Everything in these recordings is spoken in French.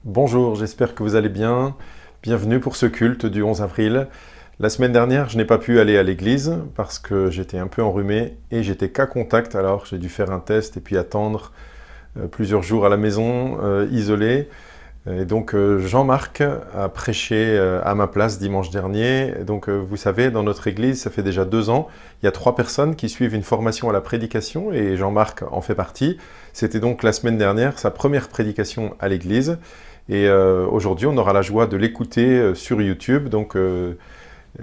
Bonjour, j'espère que vous allez bien. Bienvenue pour ce culte du 11 avril. La semaine dernière, je n'ai pas pu aller à l'église parce que j'étais un peu enrhumé et j'étais cas contact, alors j'ai dû faire un test et puis attendre plusieurs jours à la maison, isolé. Et donc Jean-Marc a prêché à ma place dimanche dernier. Donc vous savez, dans notre église, ça fait déjà 2 ans, il y a 3 personnes qui suivent une formation à la prédication et Jean-Marc en fait partie. C'était donc la semaine dernière sa première prédication à l'église. Et aujourd'hui, on aura la joie de l'écouter sur YouTube. Donc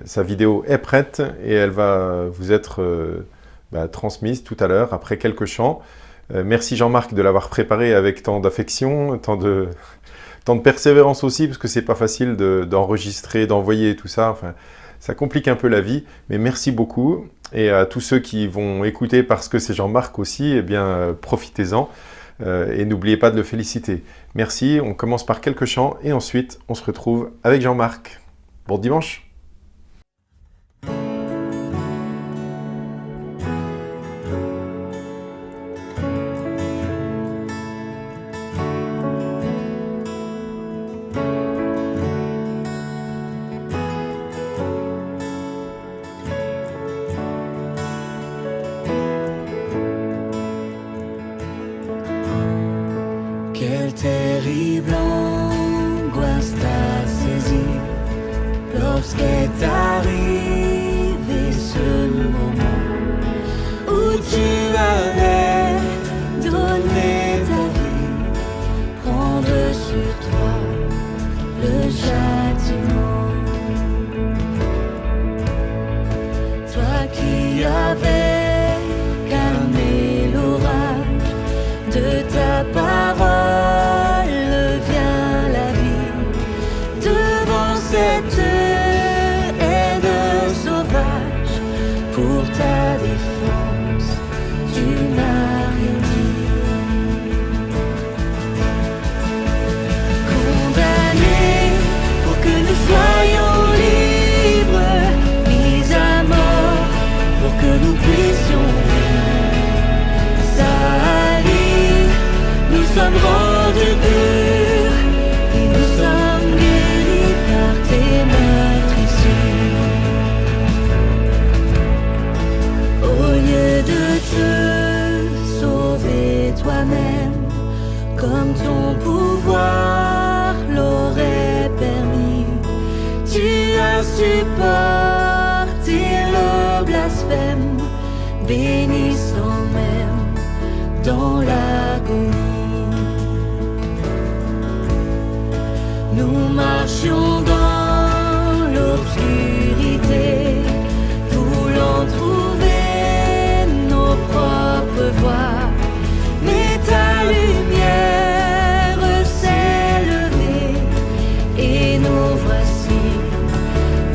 sa vidéo est prête et elle va vous être transmise tout à l'heure après quelques chants. Merci Jean-Marc de l'avoir préparé avec tant d'affection, tant de persévérance aussi, parce que c'est pas facile d'enregistrer, d'envoyer tout ça. Enfin, ça complique un peu la vie, mais merci beaucoup. Et à tous ceux qui vont écouter parce que c'est Jean-Marc aussi, eh bien, profitez-en et n'oubliez pas de le féliciter. Merci, on commence par quelques chants et ensuite on se retrouve avec Jean-Marc. Bon dimanche! Quelle terrible angoisse t'a saisi lorsqu'est arrivé ce moment où tu avais donné ta vie, prendre sur toi le châtiment. Toi qui avais calmé l'orage de ta parole, vient la vie devant cette haine sauvage. Pour ta défense, tu n'as rien dit. Condamné pour que nous soyons libres, mis à mort pour que nous puissions vivre. Salis, nous sommes rendus purs et nous sommes guéris par tes meurtrissures. Au lieu de te sauver toi-même, comme ton pouvoir l'aurait permis, tu as supporté le blasphème, bénissant même dans l'agonie. Nous marchions dans l'obscurité, voulant trouver nos propres voies, mais ta lumière s'est levée et nous voici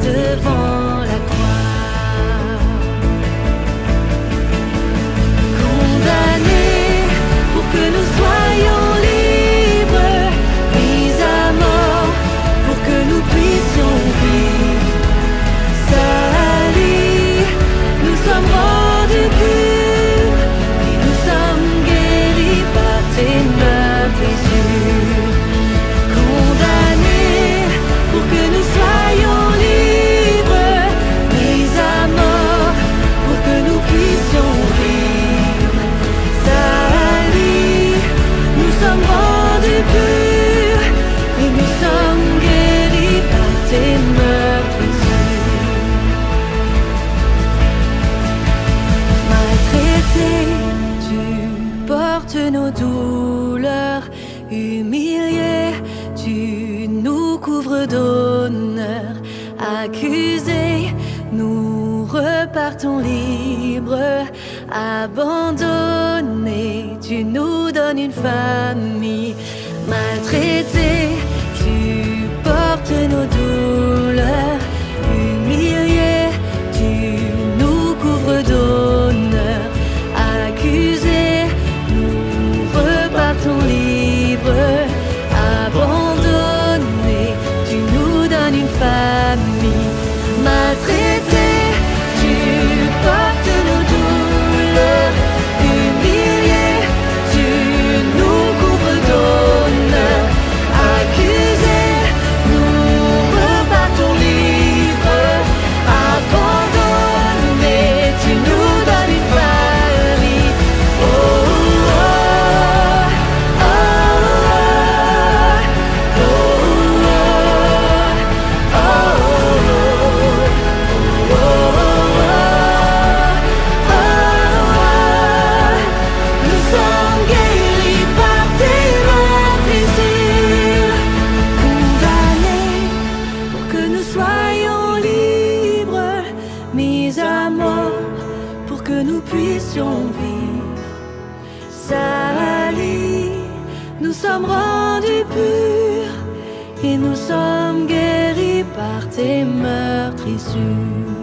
devant la croix. Condamnés pour que nous soyons libres, mis à mort pour que nous puissions vivre. Salis, nous sommes rendus purs et nous sommes guéris par tes meurtrissures. Condamnés pour que nous soyons libres, mis à mort pour que nous puissions vivre. Salis, nous sommes rendus purs et nous sommes guéris par tes meurtrissures. Maltraité, tu portes nos douleurs. Humilié, tu nous couvres d'honneur. Accusés, nous repartons libres. Abandonnés, tu nous donnes une famille. Maltraité, tu portes nos douleurs. Humilié, tu nous couvres d'honneur. Accusés, nous repartons libres. Abandonnés, tu nous donnes une famille. Maltraité, tu portes nos douleurs. Humilié, tu nous couvres d'honneur. rendus purs et nous sommes guéris par tes meurtrissures.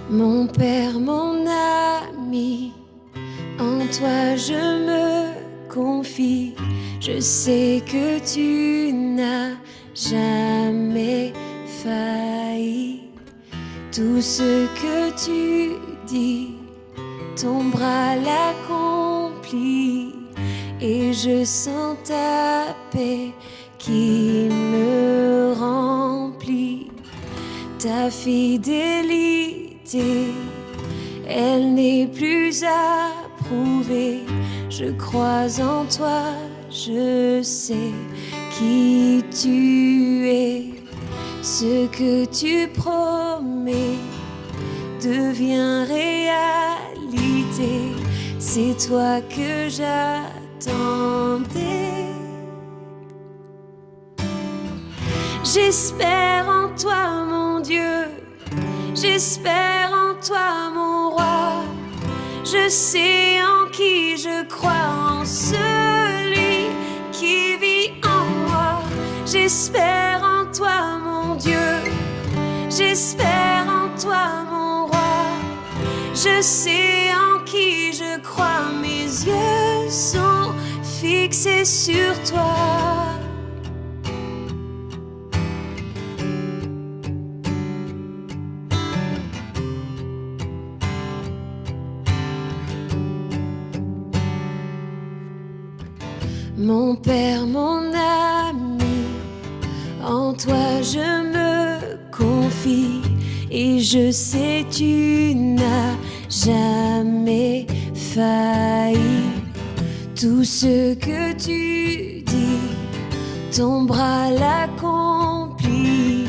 Mon Père, mon ami, en toi je me confie. Je sais que tu n'as jamais failli. Tout ce que tu dis, ton bras l'accomplit. Et je sens ta paix qui me remplit. Ta fidélité, elle n'est plus à prouver. Je crois en toi, je sais qui tu es. Ce que tu promets devient réalité. C'est toi que j'attendais. J'espère en toi, mon Dieu. J'espère en toi, mon roi. Je sais en qui je crois, en celui qui vit en moi. J'espère en toi, mon Dieu. J'espère en toi, mon roi. Je sais en qui je crois. Mes yeux sont fixés sur toi. Mon Père, mon ami, en toi je me confie. Et je sais tu n'as jamais failli. Tout ce que tu dis, ton bras l'accomplit.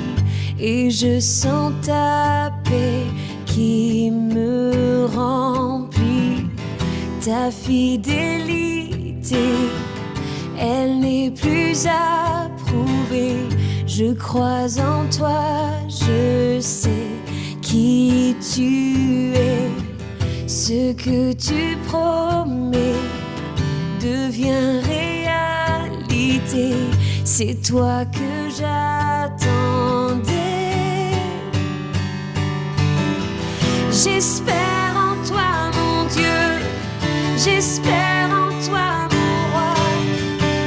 Et je sens ta paix qui me remplit. Ta fidélité, elle n'est plus à prouver. Je crois en toi, je sais qui tu es. Ce que tu promets devient réalité. C'est toi que j'attendais. J'espère en toi, mon Dieu. J'espère en toi, mon roi.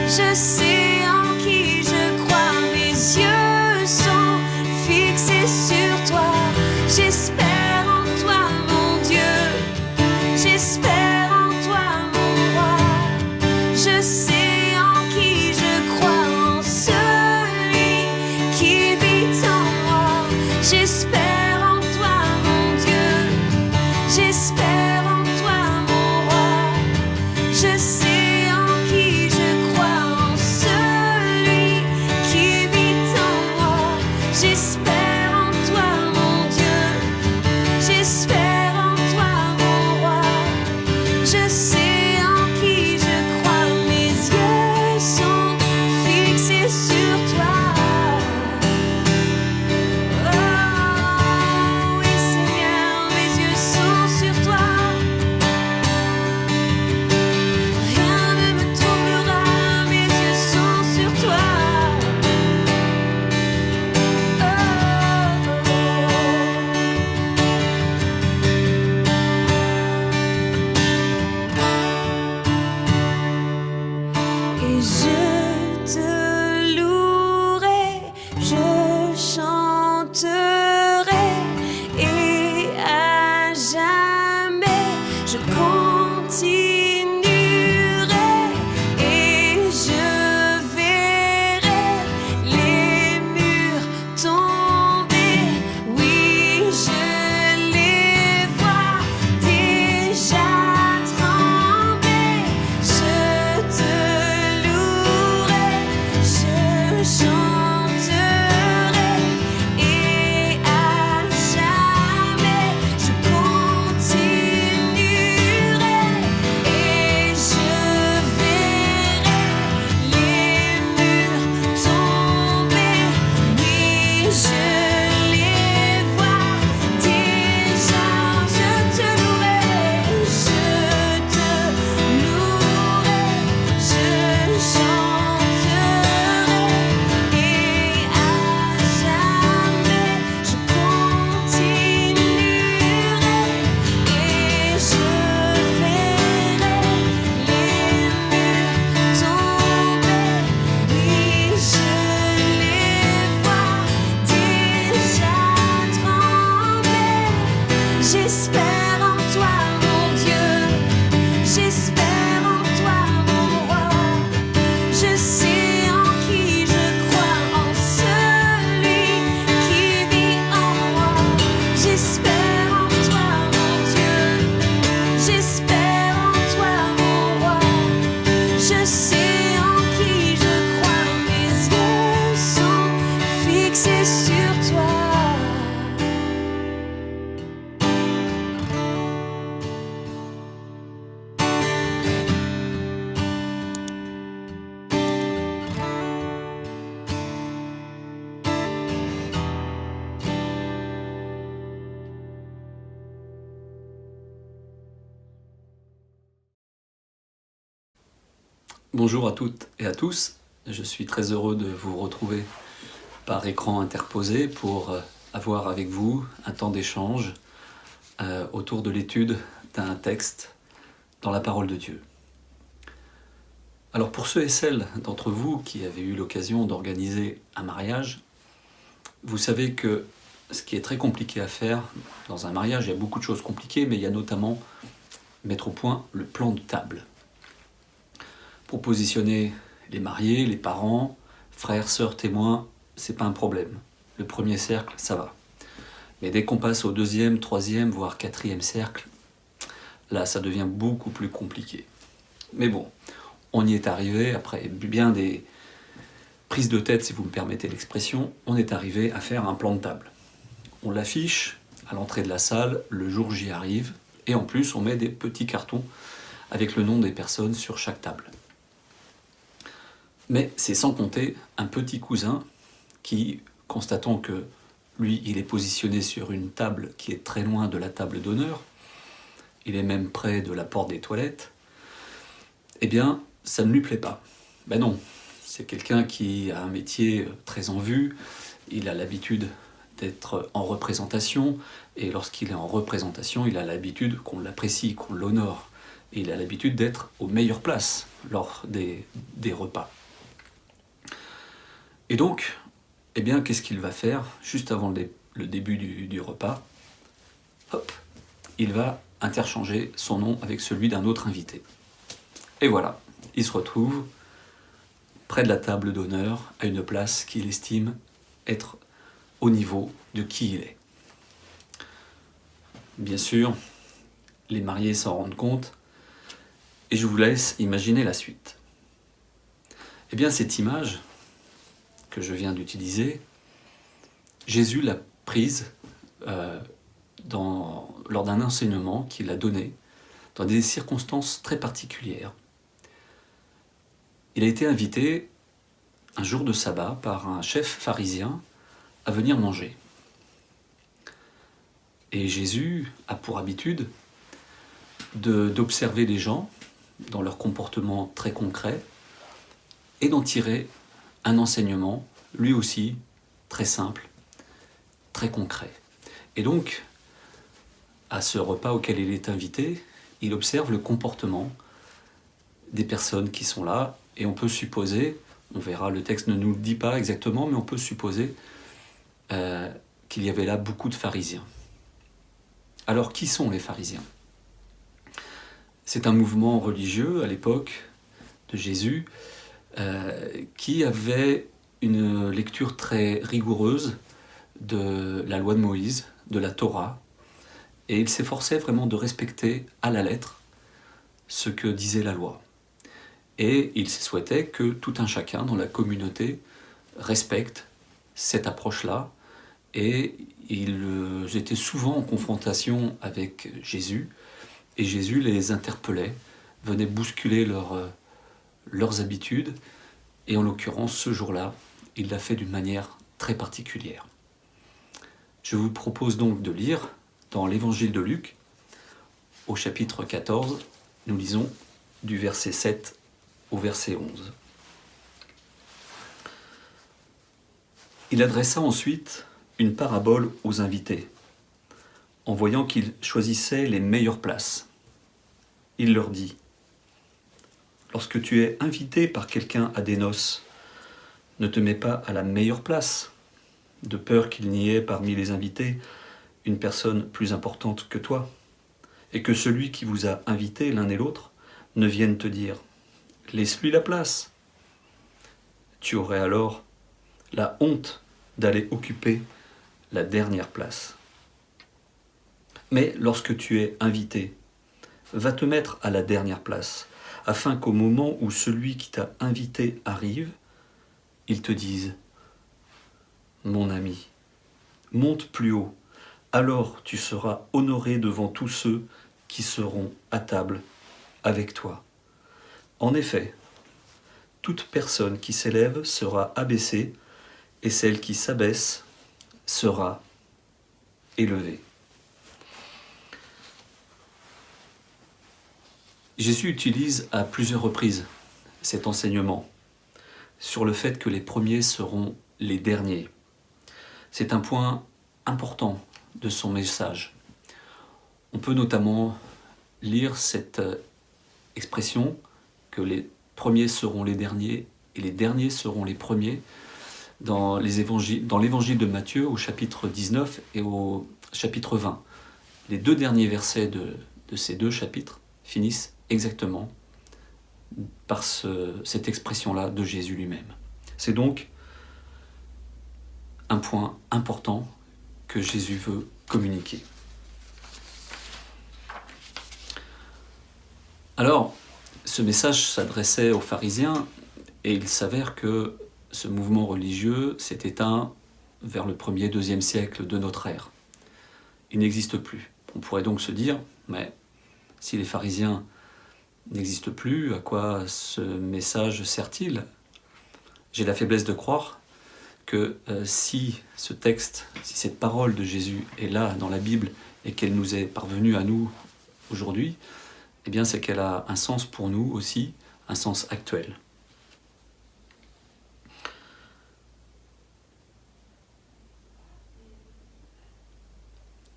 Je sais en qui je crois, mes yeux sont fixés sur toi. J'espère en toi, mon Dieu. J'espère en toi, mon roi. Je sais en qui je crois, en celui qui vit en moi. J'espère en toi, mon Dieu. J'espère en toi, mon roi. Bonjour à toutes et à tous, je suis très heureux de vous retrouver par écran interposé pour avoir avec vous un temps d'échange autour de l'étude d'un texte dans la parole de Dieu. Alors pour ceux et celles d'entre vous qui avaient eu l'occasion d'organiser un mariage, vous savez que ce qui est très compliqué à faire dans un mariage, il y a beaucoup de choses compliquées, mais il y a notamment mettre au point le plan de table. Pour positionner les mariés, les parents, frères, sœurs, témoins, c'est pas un problème. Le premier cercle, ça va. Mais dès qu'on passe au deuxième, troisième, voire quatrième cercle, là, ça devient beaucoup plus compliqué. Mais bon, on y est arrivé, après bien des prises de tête, si vous me permettez l'expression, on est arrivé à faire un plan de table. On l'affiche à l'entrée de la salle, le jour j'y arrive, et en plus, on met des petits cartons avec le nom des personnes sur chaque table. Mais c'est sans compter un petit cousin qui, constatant que lui, il est positionné sur une table qui est très loin de la table d'honneur, il est même près de la porte des toilettes, eh bien, ça ne lui plaît pas. Ben non, c'est quelqu'un qui a un métier très en vue, il a l'habitude d'être en représentation, et lorsqu'il est en représentation, il a l'habitude qu'on l'apprécie, qu'on l'honore, et il a l'habitude d'être aux meilleures places lors des repas. Et donc, eh bien, qu'est-ce qu'il va faire juste avant le début du repas? Hop, il va interchanger son nom avec celui d'un autre invité. Et voilà, il se retrouve près de la table d'honneur, à une place qu'il estime être au niveau de qui il est. Bien sûr, les mariés s'en rendent compte, et je vous laisse imaginer la suite. Eh bien, cette image que je viens d'utiliser, Jésus l'a prise lors d'un enseignement qu'il a donné dans des circonstances très particulières. Il a été invité un jour de sabbat par un chef pharisien à venir manger. Et Jésus a pour habitude d'observer les gens dans leur comportement très concret et d'en tirer un enseignement, lui aussi, très simple, très concret. Et donc, à ce repas auquel il est invité, il observe le comportement des personnes qui sont là, et on peut supposer, on verra, le texte ne nous le dit pas exactement, mais on peut supposer qu'il y avait là beaucoup de pharisiens. Alors, qui sont les pharisiens? C'est un mouvement religieux à l'époque de Jésus, qui avait une lecture très rigoureuse de la loi de Moïse, de la Torah, et il s'efforçait vraiment de respecter à la lettre ce que disait la loi. Et il souhaitait que tout un chacun dans la communauté respecte cette approche-là, et ils étaient souvent en confrontation avec Jésus, et Jésus les interpellait, venait bousculer leurs habitudes, et en l'occurrence, ce jour-là, il l'a fait d'une manière très particulière. Je vous propose donc de lire dans l'évangile de Luc, au chapitre 14, nous lisons du verset 7 au verset 11. Il adressa ensuite une parabole aux invités, en voyant qu'ils choisissaient les meilleures places. Il leur dit: lorsque tu es invité par quelqu'un à des noces, ne te mets pas à la meilleure place, de peur qu'il n'y ait parmi les invités une personne plus importante que toi, et que celui qui vous a invité l'un et l'autre ne vienne te dire « Laisse-lui la place ». Tu aurais alors la honte d'aller occuper la dernière place. Mais lorsque tu es invité, va te mettre à la dernière place, afin qu'au moment où celui qui t'a invité arrive, il te dise « Mon ami, monte plus haut, alors tu seras honoré devant tous ceux qui seront à table avec toi. En effet, toute personne qui s'élève sera abaissée, et celle qui s'abaisse sera élevée. » Jésus utilise à plusieurs reprises cet enseignement sur le fait que les premiers seront les derniers. C'est un point important de son message. On peut notamment lire cette expression que les premiers seront les derniers et les derniers seront les premiers dans l'évangile de Matthieu au chapitre 19 et au chapitre 20. Les deux derniers versets de ces deux chapitres finissent exactement par cette expression-là de Jésus lui-même. C'est donc un point important que Jésus veut communiquer. Alors, ce message s'adressait aux pharisiens et il s'avère que ce mouvement religieux s'est éteint vers le 1er, 2e siècle de notre ère. Il n'existe plus. On pourrait donc se dire, mais si les pharisiens n'existent plus, à quoi ce message sert-il ? J'ai la faiblesse de croire que si ce texte, si cette parole de Jésus est là dans la Bible et qu'elle nous est parvenue à nous aujourd'hui, eh bien c'est qu'elle a un sens pour nous aussi, un sens actuel.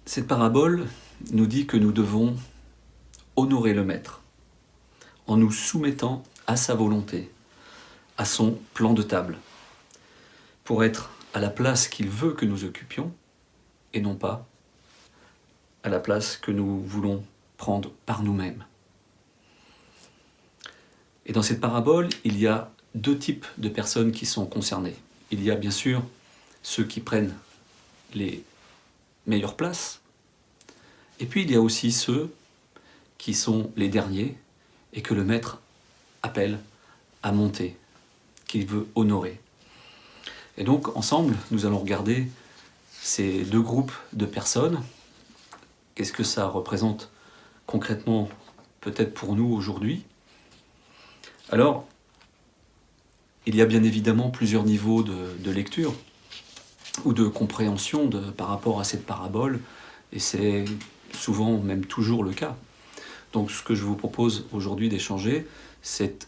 Cette parabole nous dit que nous devons honorer le Maître en nous soumettant à sa volonté, à son plan de table, pour être à la place qu'il veut que nous occupions et non pas à la place que nous voulons prendre par nous-mêmes. Et dans cette parabole, il y a deux types de personnes qui sont concernées. Il y a bien sûr ceux qui prennent les meilleures places, et puis il y a aussi ceux qui sont les derniers et que le Maître appelle à monter, qu'il veut honorer. Et donc ensemble, nous allons regarder ces deux groupes de personnes. Qu'est-ce que ça représente concrètement peut-être pour nous aujourd'hui ? Alors, il y a bien évidemment plusieurs niveaux de lecture ou de compréhension par rapport à cette parabole, et c'est souvent, même toujours le cas. Donc ce que je vous propose aujourd'hui d'échanger, c'est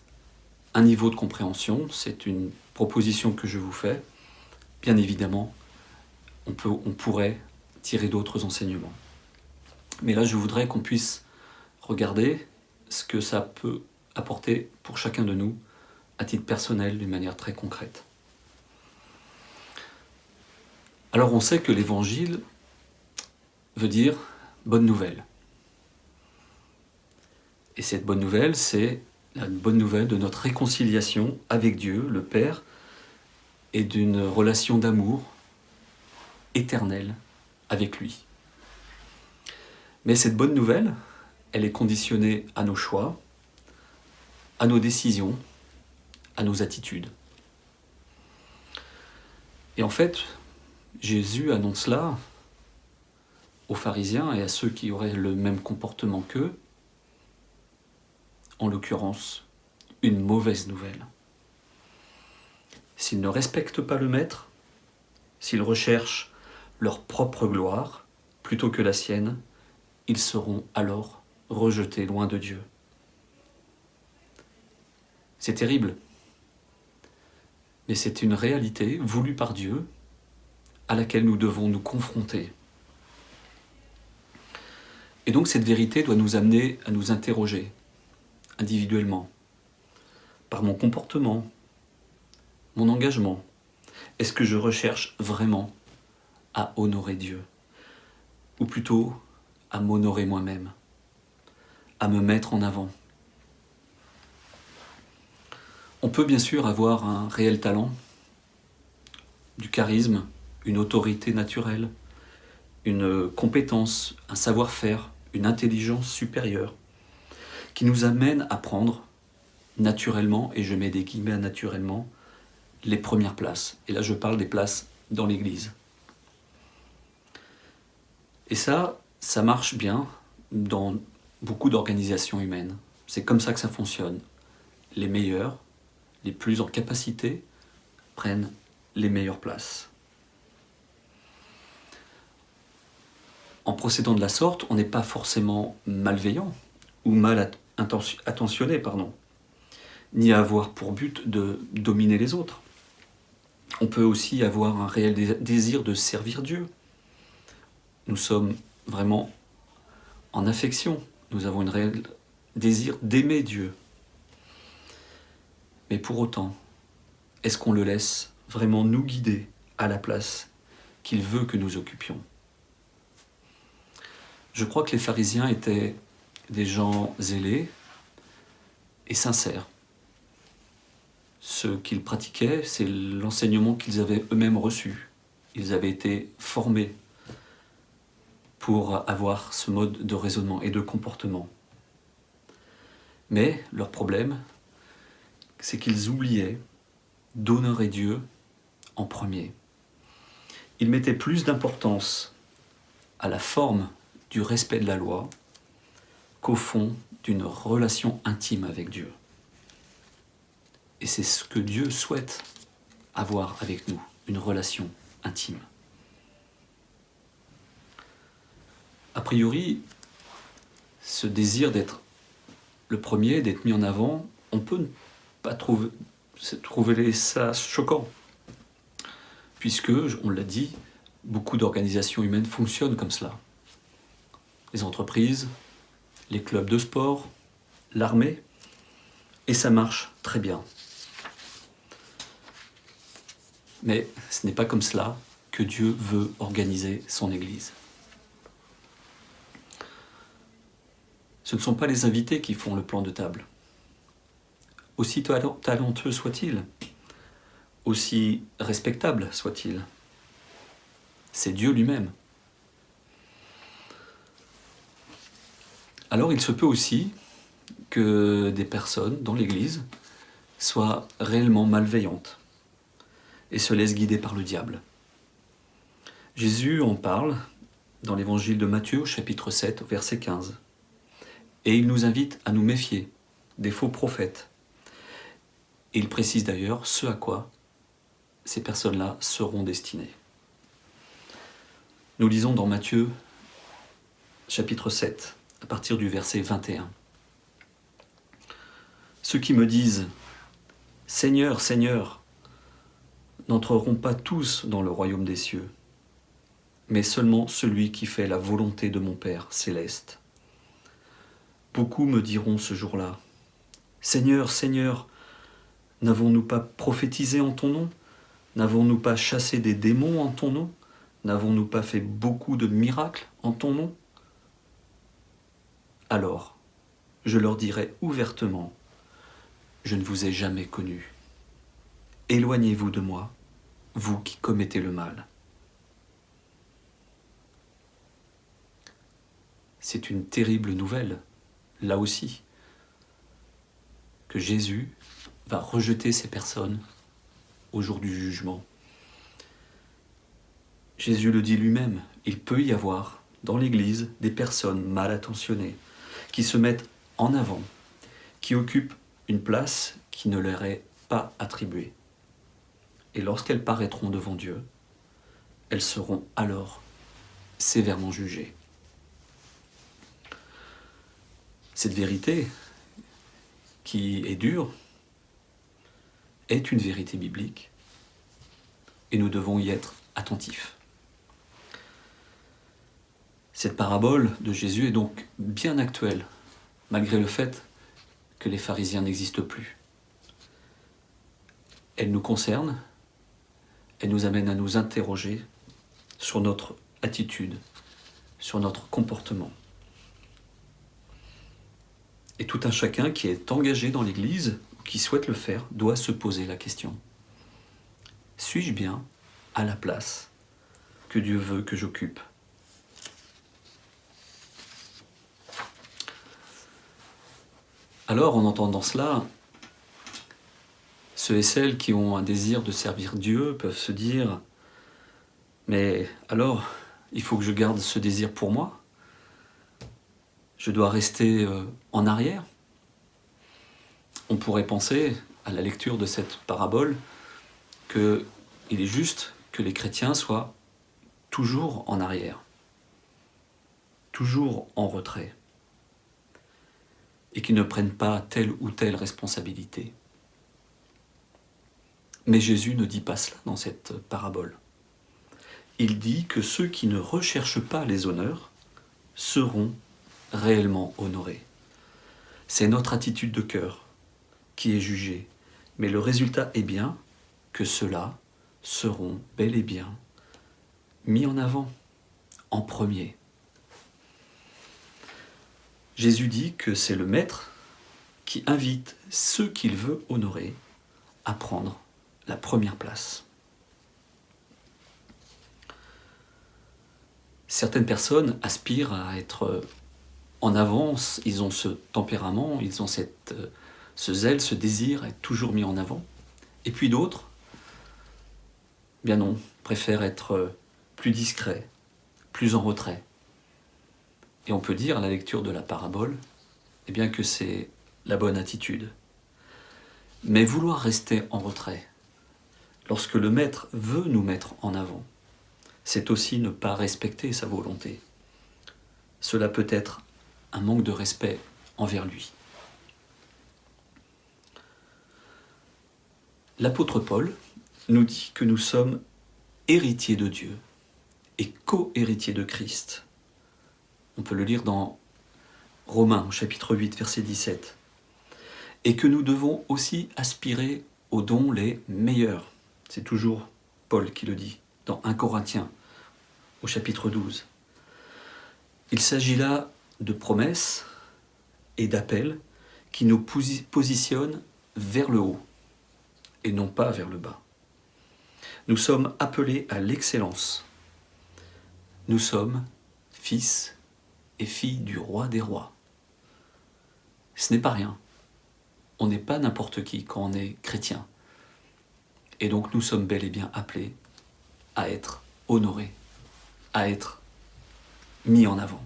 un niveau de compréhension, c'est une proposition que je vous fais. Bien évidemment, on pourrait tirer d'autres enseignements. Mais là, je voudrais qu'on puisse regarder ce que ça peut apporter pour chacun de nous, à titre personnel, d'une manière très concrète. Alors on sait que l'évangile veut dire bonne nouvelle. Et cette bonne nouvelle, c'est la bonne nouvelle de notre réconciliation avec Dieu, le Père, et d'une relation d'amour éternelle avec lui. Mais cette bonne nouvelle, elle est conditionnée à nos choix, à nos décisions, à nos attitudes. Et en fait, Jésus annonce cela aux pharisiens et à ceux qui auraient le même comportement qu'eux, en l'occurrence, une mauvaise nouvelle. S'ils ne respectent pas le Maître, s'ils recherchent leur propre gloire plutôt que la sienne, ils seront alors rejetés loin de Dieu. C'est terrible, mais c'est une réalité voulue par Dieu à laquelle nous devons nous confronter. Et donc cette vérité doit nous amener à nous interroger individuellement, par mon comportement, mon engagement. Est-ce que je recherche vraiment à honorer Dieu ? Ou plutôt à m'honorer moi-même, à me mettre en avant ? On peut bien sûr avoir un réel talent, du charisme, une autorité naturelle, une compétence, un savoir-faire, une intelligence supérieure, qui nous amène à prendre naturellement, et je mets des guillemets à naturellement, les premières places. Et là je parle des places dans l'Église. Et ça marche bien dans beaucoup d'organisations humaines. C'est comme ça que ça fonctionne. Les meilleurs, les plus en capacité, prennent les meilleures places. En procédant de la sorte, on n'est pas forcément malveillant ou mal attentionné, ni avoir pour but de dominer les autres. On peut aussi avoir un réel désir de servir Dieu. Nous sommes vraiment en affection. Nous avons un réel désir d'aimer Dieu. Mais pour autant, est-ce qu'on le laisse vraiment nous guider à la place qu'il veut que nous occupions? Je crois que les pharisiens étaient des gens zélés et sincères. Ce qu'ils pratiquaient, c'est l'enseignement qu'ils avaient eux-mêmes reçu. Ils avaient été formés pour avoir ce mode de raisonnement et de comportement. Mais leur problème, c'est qu'ils oubliaient d'honorer Dieu en premier. Ils mettaient plus d'importance à la forme du respect de la loi qu'au fond d'une relation intime avec Dieu. Et c'est ce que Dieu souhaite avoir avec nous, une relation intime. A priori, ce désir d'être le premier, d'être mis en avant, on peut ne pas trouver ça choquant. Puisque, on l'a dit, beaucoup d'organisations humaines fonctionnent comme cela. Les entreprises, les clubs de sport, l'armée, et ça marche très bien. Mais ce n'est pas comme cela que Dieu veut organiser son Église. Ce ne sont pas les invités qui font le plan de table. Aussi talentueux soit-il, aussi respectable soit-il, c'est Dieu lui-même. Alors il se peut aussi que des personnes dans l'Église soient réellement malveillantes et se laissent guider par le diable. Jésus en parle dans l'évangile de Matthieu au chapitre 7, verset 15. Et il nous invite à nous méfier des faux prophètes. Et il précise d'ailleurs ce à quoi ces personnes-là seront destinées. Nous lisons dans Matthieu chapitre 7, à partir du verset 21. Ceux qui me disent « Seigneur, Seigneur », n'entreront pas tous dans le royaume des cieux, mais seulement celui qui fait la volonté de mon Père céleste. Beaucoup me diront ce jour-là, « Seigneur, Seigneur, n'avons-nous pas prophétisé en ton nom? N'avons-nous pas chassé des démons en ton nom? N'avons-nous pas fait beaucoup de miracles en ton nom ?» Alors, je leur dirai ouvertement, « Je ne vous ai jamais connus. Éloignez-vous de moi, vous qui commettez le mal. » C'est une terrible nouvelle, là aussi, que Jésus va rejeter ces personnes au jour du jugement. Jésus le dit lui-même, il peut y avoir dans l'Église des personnes mal intentionnées qui se mettent en avant, qui occupent une place qui ne leur est pas attribuée. Et lorsqu'elles paraîtront devant Dieu, elles seront alors sévèrement jugées. Cette vérité, qui est dure, est une vérité biblique, et nous devons y être attentifs. Cette parabole de Jésus est donc bien actuelle, malgré le fait que les pharisiens n'existent plus. Elle nous concerne, elle nous amène à nous interroger sur notre attitude, sur notre comportement. Et tout un chacun qui est engagé dans l'Église, ou qui souhaite le faire, doit se poser la question. Suis-je bien à la place que Dieu veut que j'occupe ? Alors, en entendant cela, ceux et celles qui ont un désir de servir Dieu peuvent se dire « Mais alors, il faut que je garde ce désir pour moi ? Je dois rester en arrière ?» On pourrait penser, à la lecture de cette parabole, qu'il est juste que les chrétiens soient toujours en arrière, toujours en retrait, et qu'ils ne prennent pas telle ou telle responsabilité. Mais Jésus ne dit pas cela dans cette parabole. Il dit que ceux qui ne recherchent pas les honneurs seront réellement honorés. C'est notre attitude de cœur qui est jugée, mais le résultat est bien que ceux-là seront bel et bien mis en avant, en premier. Jésus dit que c'est le Maître qui invite ceux qu'il veut honorer à prendre la première place. Certaines personnes aspirent à être en avance, ils ont ce tempérament, ils ont ce zèle, ce désir à être toujours mis en avant. Et puis d'autres, bien non, préfèrent être plus discrets, plus en retrait. Et on peut dire à la lecture de la parabole, eh bien que c'est la bonne attitude. Mais vouloir rester en retrait, lorsque le Maître veut nous mettre en avant, c'est aussi ne pas respecter sa volonté. Cela peut être un manque de respect envers lui. L'apôtre Paul nous dit que nous sommes héritiers de Dieu et co-héritiers de Christ. On peut le lire dans Romains, chapitre 8, verset 17. Et que nous devons aussi aspirer aux dons les meilleurs. C'est toujours Paul qui le dit, dans 1 Corinthiens, au chapitre 12. Il s'agit là de promesses et d'appels qui nous positionnent vers le haut et non pas vers le bas. Nous sommes appelés à l'excellence. Nous sommes fils et filles du roi des rois. Ce n'est pas rien. On n'est pas n'importe qui quand on est chrétien. Et donc nous sommes bel et bien appelés à être honorés, à être mis en avant.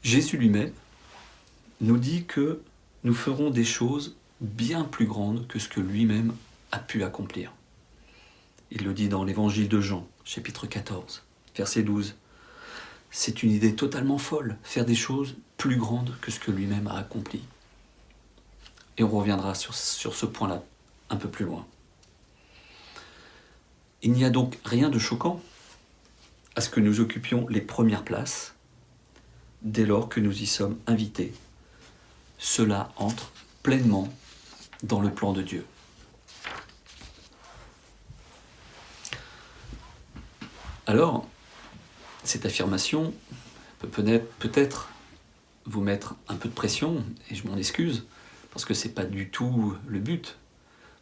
Jésus lui-même nous dit que nous ferons des choses bien plus grandes que ce que lui-même a pu accomplir. Il le dit dans l'évangile de Jean, chapitre 14, verset 12. C'est une idée totalement folle, faire des choses plus grandes que ce que lui-même a accompli. Et on reviendra sur ce point-là un peu plus loin. Il n'y a donc rien de choquant à ce que nous occupions les premières places dès lors que nous y sommes invités. Cela entre pleinement dans le plan de Dieu. Alors, cette affirmation peut peut-être vous mettre un peu de pression, et je m'en excuse, parce que ce n'est pas du tout le but.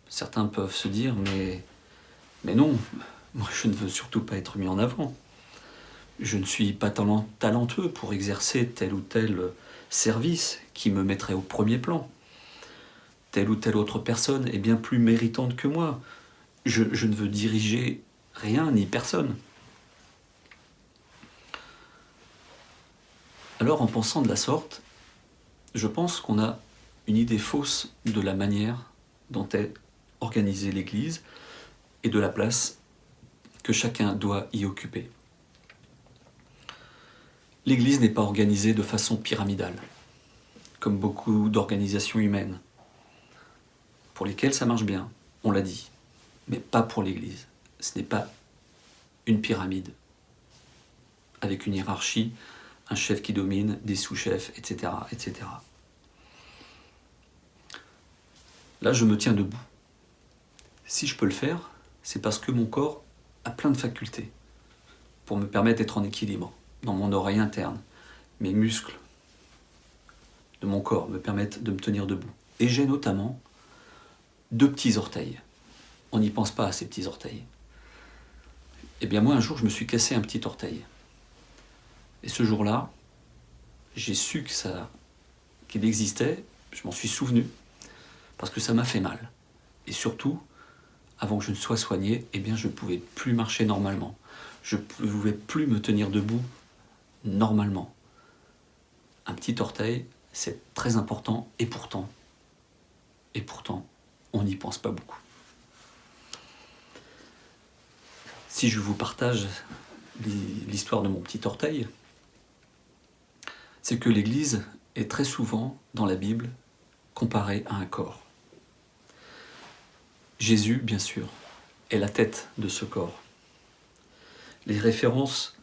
Certains peuvent se dire, mais non, moi je ne veux surtout pas être mis en avant. Je ne suis pas talentueux pour exercer tel ou tel service qui me mettrait au premier plan. Telle ou telle autre personne est bien plus méritante que moi. Je ne veux diriger rien ni personne. Alors, en pensant de la sorte, je pense qu'on a une idée fausse de la manière dont est organisée l'Église et de la place que chacun doit y occuper. L'Église n'est pas organisée de façon pyramidale, comme beaucoup d'organisations humaines, pour lesquelles ça marche bien, on l'a dit, mais pas pour l'Église. Ce n'est pas une pyramide, avec une hiérarchie, un chef qui domine, des sous-chefs, etc., etc. Là, je me tiens debout. Si je peux le faire, c'est parce que mon corps a plein de facultés pour me permettre d'être en équilibre dans mon oreille interne. Mes muscles de mon corps me permettent de me tenir debout. Et j'ai notamment 2 petits orteils. On n'y pense pas à ces petits orteils. Eh bien moi, un jour, je me suis cassé un petit orteil. Et ce jour-là, j'ai su qu'il existait, je m'en suis souvenu, parce que ça m'a fait mal. Et surtout, avant que je ne sois soigné, eh bien je ne pouvais plus marcher normalement. Je ne pouvais plus me tenir debout normalement. Un petit orteil, c'est très important, et pourtant, on n'y pense pas beaucoup. Si je vous partage l'histoire de mon petit orteil, c'est que l'Église est très souvent, dans la Bible, comparée à un corps. Jésus, bien sûr, est la tête de ce corps. Les références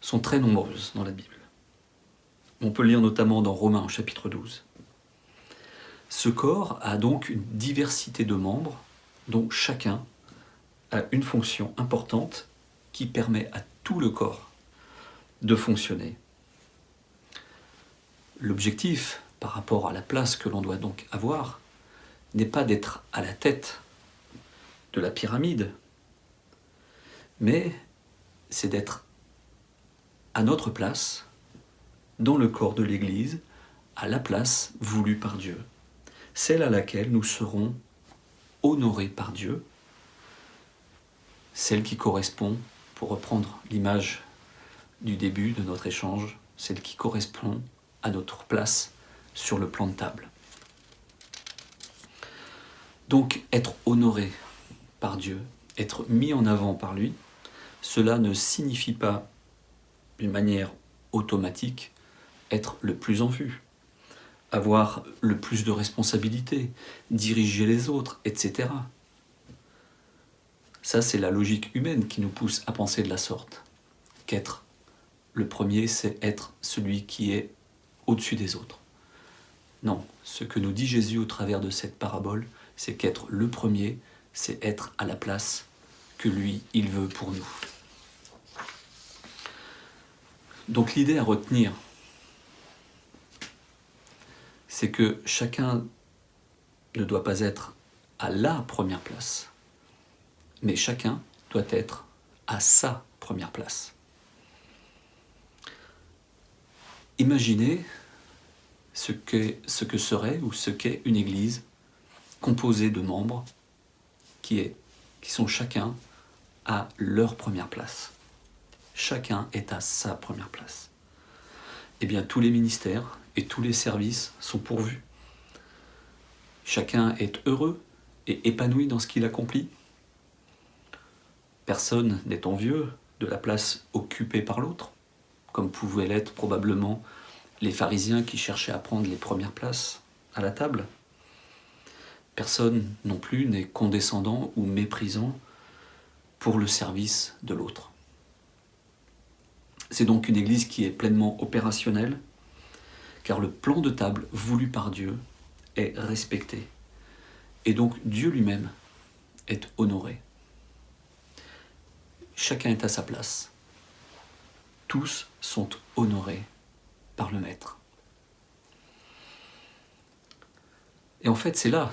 sont très nombreuses dans la Bible. On peut lire notamment dans Romains au chapitre 12. Ce corps a donc une diversité de membres dont chacun a une fonction importante qui permet à tout le corps de fonctionner. L'objectif, par rapport à la place que l'on doit donc avoir, n'est pas d'être à la tête de la pyramide, mais c'est d'être à notre place, dans le corps de l'Église, à la place voulue par Dieu, celle à laquelle nous serons honorés par Dieu, celle qui correspond, pour reprendre l'image du début de notre échange, celle qui correspond à notre place sur le plan de table. Donc être honoré par Dieu, être mis en avant par lui, cela ne signifie pas d'une manière automatique être le plus en vue, avoir le plus de responsabilités, diriger les autres, etc. Ça, c'est la logique humaine qui nous pousse à penser de la sorte. Qu'être le premier, c'est être celui qui est au-dessus des autres. Non, ce que nous dit Jésus au travers de cette parabole, c'est qu'être le premier, c'est être à la place que lui, il veut pour nous. Donc l'idée à retenir, c'est que chacun ne doit pas être à la première place, mais chacun doit être à sa première place. Imaginez ce que serait ou ce qu'est une église composée de membres qui sont chacun à leur première place. Chacun est à sa première place. Eh bien, tous les ministères et tous les services sont pourvus. Chacun est heureux et épanoui dans ce qu'il accomplit. Personne n'est envieux de la place occupée par l'autre, comme pouvaient l'être probablement les pharisiens qui cherchaient à prendre les premières places à la table. Personne non plus n'est condescendant ou méprisant pour le service de l'autre. C'est donc une église qui est pleinement opérationnelle, car le plan de table voulu par Dieu est respecté. Et donc Dieu lui-même est honoré. Chacun est à sa place. Tous sont honorés par le Maître. Et en fait, c'est là,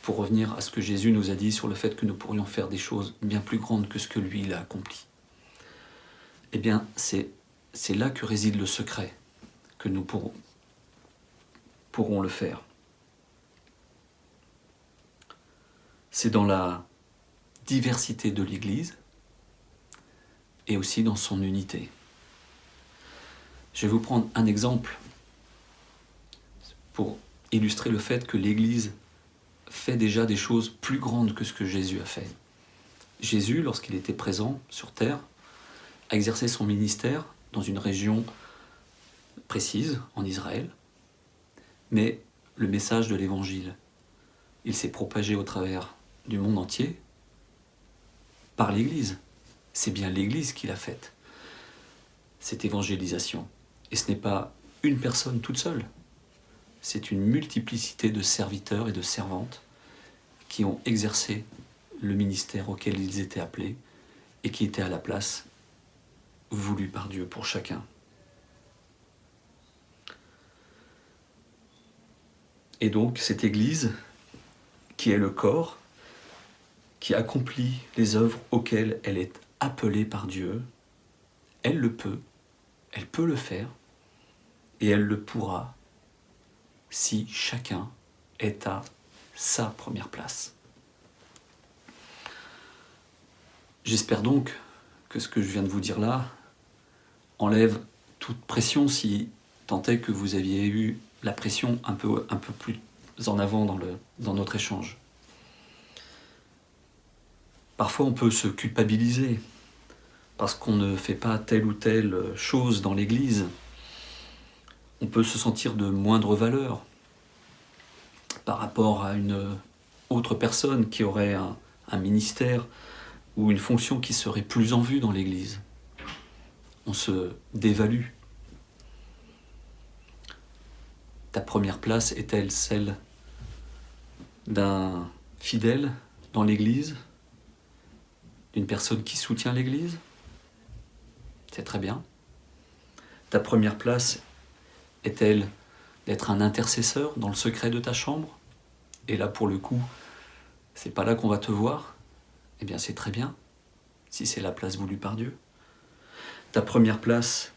pour revenir à ce que Jésus nous a dit sur le fait que nous pourrions faire des choses bien plus grandes que ce que lui, il a accompli. Eh bien, c'est là que réside le secret, que nous pourrons le faire. C'est dans la diversité de l'Église et aussi dans son unité. Je vais vous prendre un exemple pour illustrer le fait que l'Église fait déjà des choses plus grandes que ce que Jésus a fait. Jésus, lorsqu'il était présent sur terre, a exercé son ministère dans une région précise, en Israël, mais le message de l'Évangile, il s'est propagé au travers du monde entier par l'Église. C'est bien l'Église qui l'a faite, cette évangélisation. Et ce n'est pas une personne toute seule, c'est une multiplicité de serviteurs et de servantes qui ont exercé le ministère auquel ils étaient appelés et qui étaient à la place voulue par Dieu pour chacun. Et donc cette Église, qui est le corps, qui accomplit les œuvres auxquelles elle est appelée par Dieu, elle peut le faire, et elle le pourra si chacun est à sa première place. J'espère donc que ce que je viens de vous dire là enlève toute pression, si tant est que vous aviez eu la pression un peu plus en avant dans notre échange. Parfois on peut se culpabiliser parce qu'on ne fait pas telle ou telle chose dans l'Église. On peut se sentir de moindre valeur par rapport à une autre personne qui aurait un ministère ou une fonction qui serait plus en vue dans l'Église. On se dévalue. Ta première place est-elle celle d'un fidèle dans l'Église, d'une personne qui soutient l'Église? C'est très bien. Ta première place est-elle d'être un intercesseur dans le secret de ta chambre? Et là, pour le coup, c'est pas là qu'on va te voir? Eh bien, c'est très bien, si c'est la place voulue par Dieu. Ta première place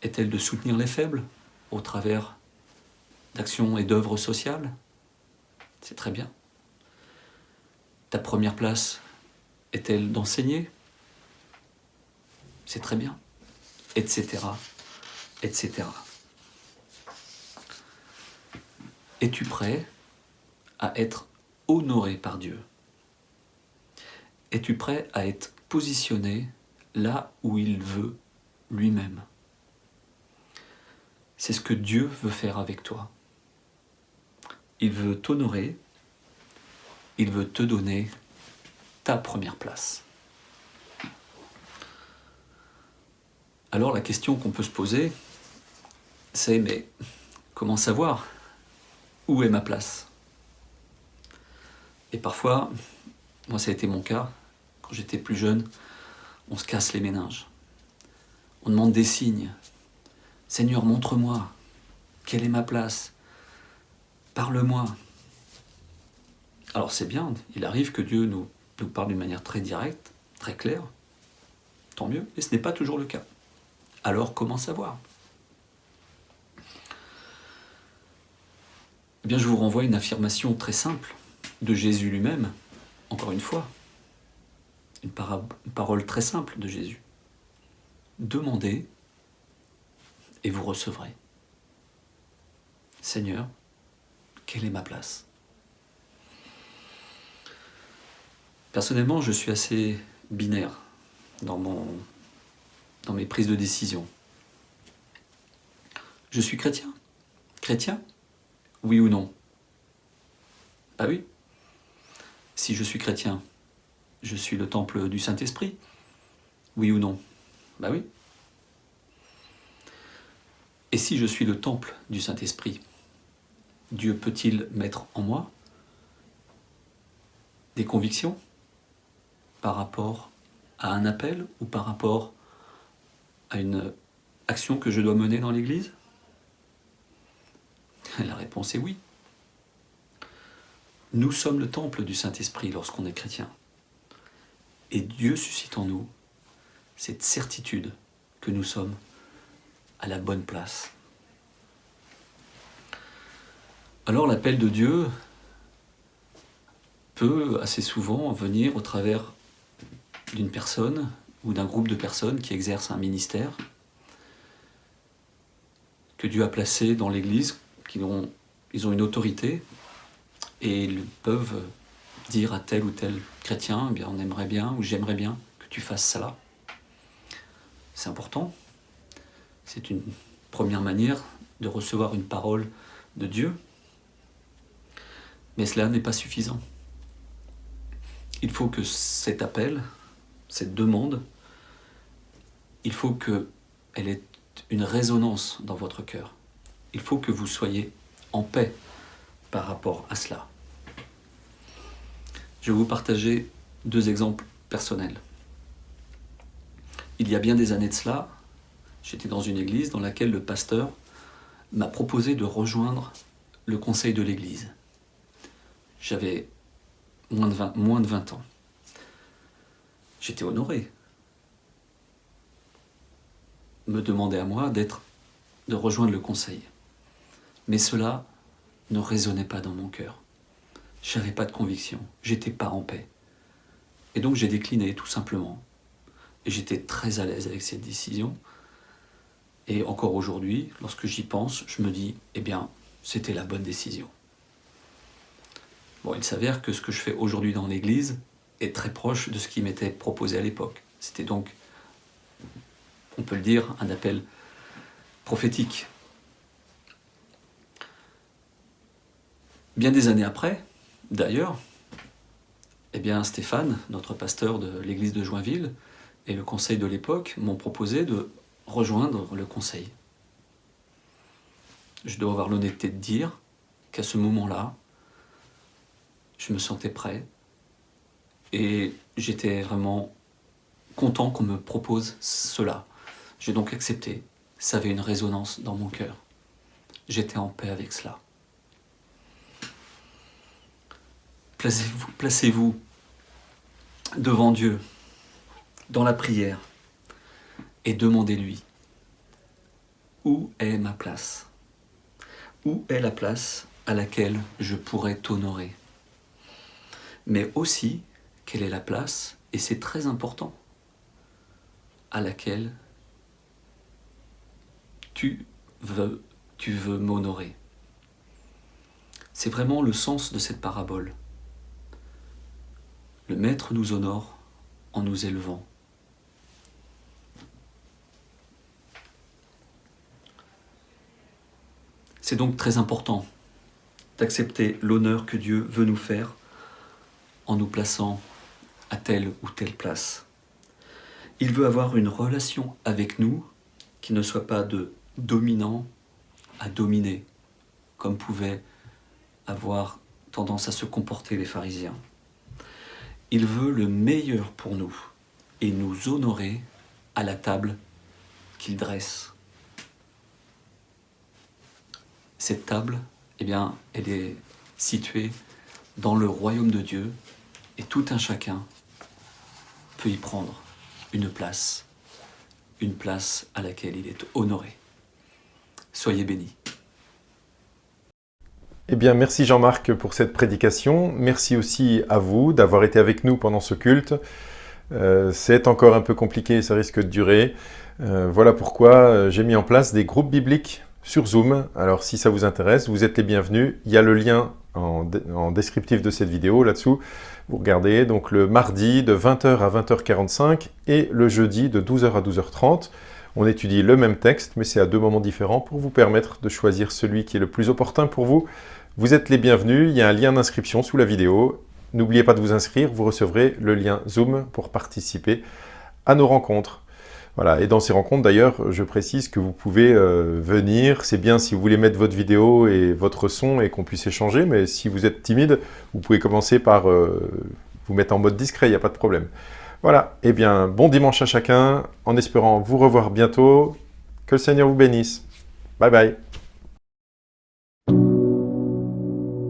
est-elle de soutenir les faibles au travers d'actions et d'œuvres sociales? C'est très bien. Ta première place est-elle d'enseigner? C'est très bien. Etc. Etc. Es-tu prêt à être honoré par Dieu? Es-tu prêt à être positionné là où il veut lui-même? C'est ce que Dieu veut faire avec toi. Il veut t'honorer, il veut te donner ta première place. Alors la question qu'on peut se poser, c'est mais comment savoir où est ma place? Et parfois, moi ça a été mon cas, quand j'étais plus jeune, on se casse les méninges. On demande des signes. Seigneur, montre-moi, quelle est ma place? Parle-moi. Alors c'est bien, il arrive que Dieu nous parle d'une manière très directe, très claire, tant mieux, mais ce n'est pas toujours le cas. Alors comment savoir? Eh bien je vous renvoie à une affirmation très simple de Jésus lui-même, encore une fois, une parole très simple de Jésus. Demandez et vous recevrez. Seigneur, quelle est ma place? Personnellement, je suis assez binaire dans mes prises de décision. Je suis chrétien. Chrétien? Oui ou non? Ah oui. Si je suis chrétien, je suis le temple du Saint-Esprit. Oui ou non? Bah oui. Et si je suis le temple du Saint-Esprit, Dieu peut-il mettre en moi des convictions par rapport à un appel ou par rapport à une action que je dois mener dans l'Église? La réponse est oui. Nous sommes le temple du Saint-Esprit lorsqu'on est chrétien. Et Dieu suscite en nous cette certitude que nous sommes à la bonne place. Alors l'appel de Dieu peut assez souvent venir au travers d'une personne ou d'un groupe de personnes qui exercent un ministère que Dieu a placé dans l'Église, ils ont une autorité et ils peuvent dire à tel ou tel chrétien, eh bien, on aimerait bien ou j'aimerais bien que tu fasses cela. C'est important. C'est une première manière de recevoir une parole de Dieu. Mais cela n'est pas suffisant. Il faut que cet appel, cette demande, il faut qu'elle ait une résonance dans votre cœur. Il faut que vous soyez en paix par rapport à cela. Je vais vous partager 2 exemples personnels. Il y a bien des années de cela, j'étais dans une église dans laquelle le pasteur m'a proposé de rejoindre le conseil de l'église. J'avais moins de 20 ans. J'étais honoré. Me demandait à moi de rejoindre le conseil. Mais cela ne résonnait pas dans mon cœur. Je n'avais pas de conviction, j'étais pas en paix. Et donc j'ai décliné tout simplement. Et j'étais très à l'aise avec cette décision. Et encore aujourd'hui, lorsque j'y pense, je me dis, eh bien, c'était la bonne décision. Bon, il s'avère que ce que je fais aujourd'hui dans l'église est très proche de ce qui m'était proposé à l'époque. C'était donc, on peut le dire, un appel prophétique. Bien des années après, D'ailleurs, eh bien Stéphane, notre pasteur de l'église de Joinville, et le conseil de l'époque m'ont proposé de rejoindre le conseil. Je dois avoir l'honnêteté de dire qu'à ce moment-là, je me sentais prêt et j'étais vraiment content qu'on me propose cela. J'ai donc accepté, ça avait une résonance dans mon cœur. J'étais en paix avec cela. Placez-vous devant Dieu, dans la prière, et demandez-lui, où est ma place ? Où est la place à laquelle je pourrais t'honorer ? Mais aussi, quelle est la place, et c'est très important, à laquelle tu veux m'honorer. C'est vraiment le sens de cette parabole. Le Maître nous honore en nous élevant. C'est donc très important d'accepter l'honneur que Dieu veut nous faire en nous plaçant à telle ou telle place. Il veut avoir une relation avec nous qui ne soit pas de dominant à dominer, comme pouvaient avoir tendance à se comporter les pharisiens. Il veut le meilleur pour nous et nous honorer à la table qu'il dresse. Cette table, eh bien, elle est située dans le royaume de Dieu et tout un chacun peut y prendre une place à laquelle il est honoré. Soyez bénis. Eh bien, merci Jean-Marc pour cette prédication. Merci aussi à vous d'avoir été avec nous pendant ce culte. C'est encore un peu compliqué, ça risque de durer. Voilà pourquoi j'ai mis en place des groupes bibliques sur Zoom. Alors si ça vous intéresse, vous êtes les bienvenus. Il y a le lien en descriptif de cette vidéo là-dessous. Vous regardez donc le mardi de 20h à 20h45 et le jeudi de 12h à 12h30. On étudie le même texte, mais c'est à deux moments différents pour vous permettre de choisir celui qui est le plus opportun pour vous. Vous êtes les bienvenus, il y a un lien d'inscription sous la vidéo. N'oubliez pas de vous inscrire, vous recevrez le lien Zoom pour participer à nos rencontres. Voilà, et dans ces rencontres d'ailleurs, je précise que vous pouvez venir. C'est bien si vous voulez mettre votre vidéo et votre son et qu'on puisse échanger, mais si vous êtes timide, vous pouvez commencer par vous mettre en mode discret, il n'y a pas de problème. Voilà, eh bien, bon dimanche à chacun, en espérant vous revoir bientôt. Que le Seigneur vous bénisse. Bye bye.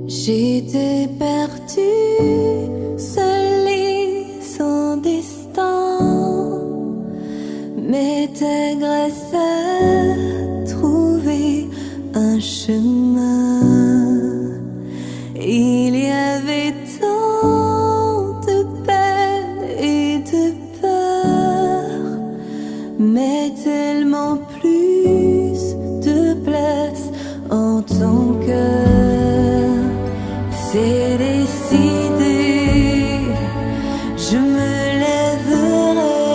J'étais perdue, seule et sans destin, mais ta grâce a trouvé un chemin. Il y avait tant de peine et de peur, mais tellement plus de place en ton cœur. C'est décidé, je me lèverai,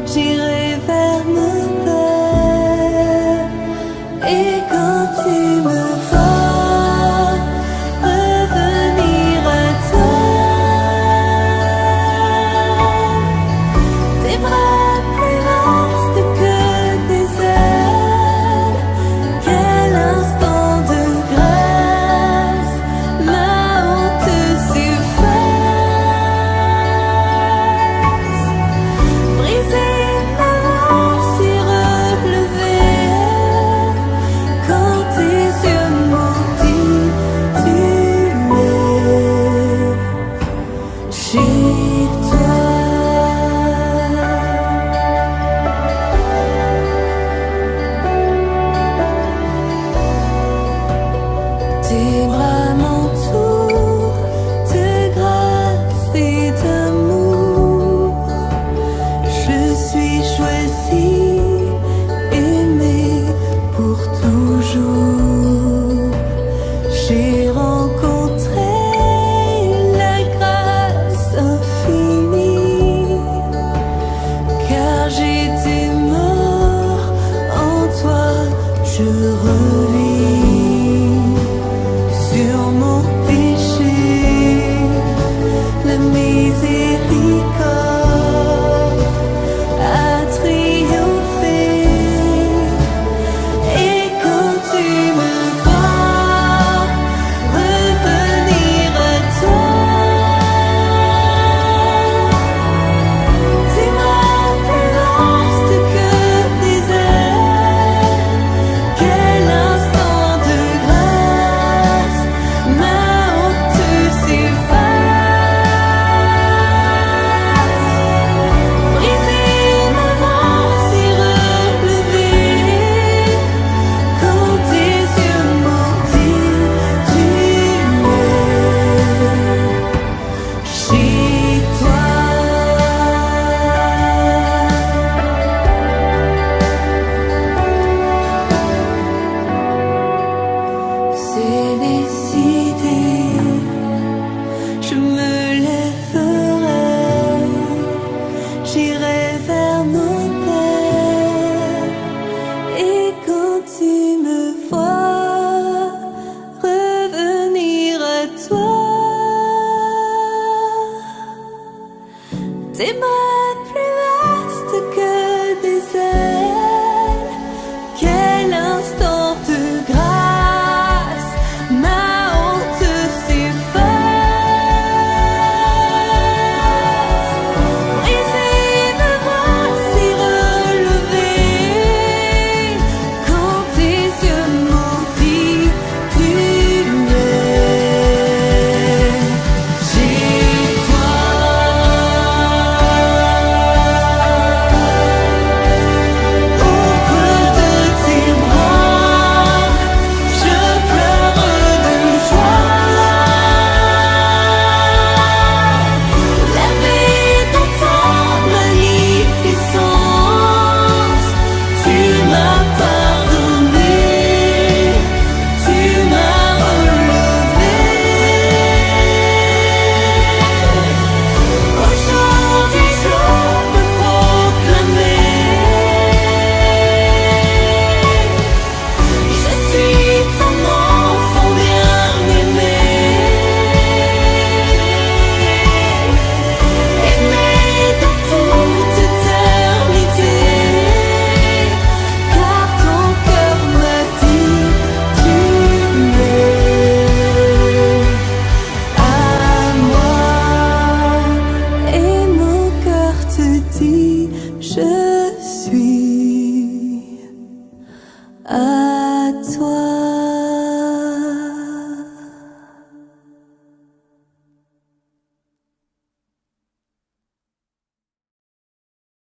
j'irai vers mon Père. Et quand tu me vois revenir à toi, tes bras plus vastes que des ailes, quel instant de grâce, ma honte s'efface. Briser l'avance et relever quand tes yeux suis à toi.